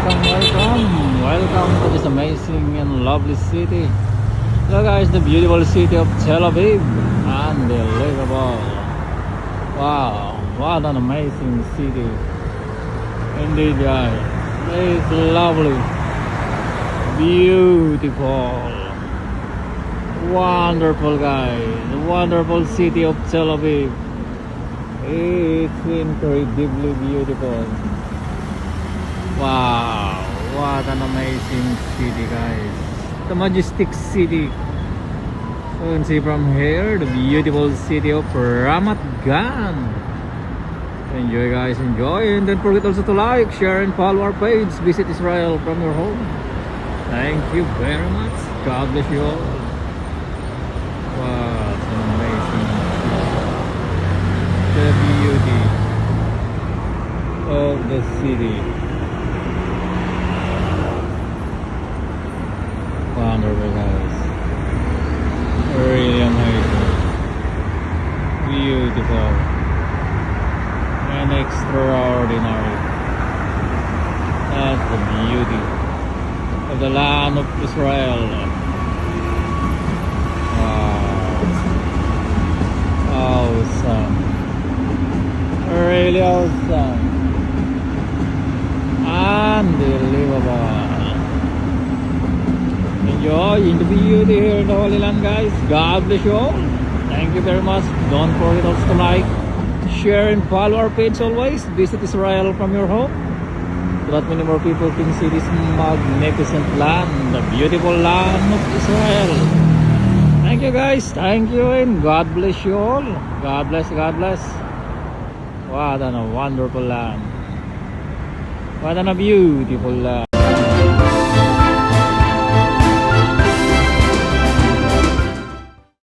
welcome to this amazing and lovely city. Hello guys, the beautiful city of Tel Aviv. Unbelievable. Wow, what an amazing city. Indeed guys, it's lovely, beautiful, wonderful guys. The wonderful city of Tel Aviv. It's incredibly beautiful. Wow, what an amazing city guys. The majestic city. So you can see from here the beautiful city of Ramat Gan. Enjoy guys, enjoy, and don't forget also to like, share and follow our page. Visit Israel from your home. Thank you very much. God bless you all. What an amazing city. The beauty of the city. Wonderful guys, really amazing, beautiful and extraordinary. That's the beauty of the land of Israel. Wow, awesome, really awesome, unbelievable. Enjoying the beauty here in the Holy Land guys. God bless you all. Thank you very much. Don't forget also to like, share and follow our page always. Visit Israel from your home so that many more people can see this magnificent land, the beautiful land of Israel. Thank you guys. Thank you and God bless you all. God bless, God bless. What a wonderful land. What a beautiful land.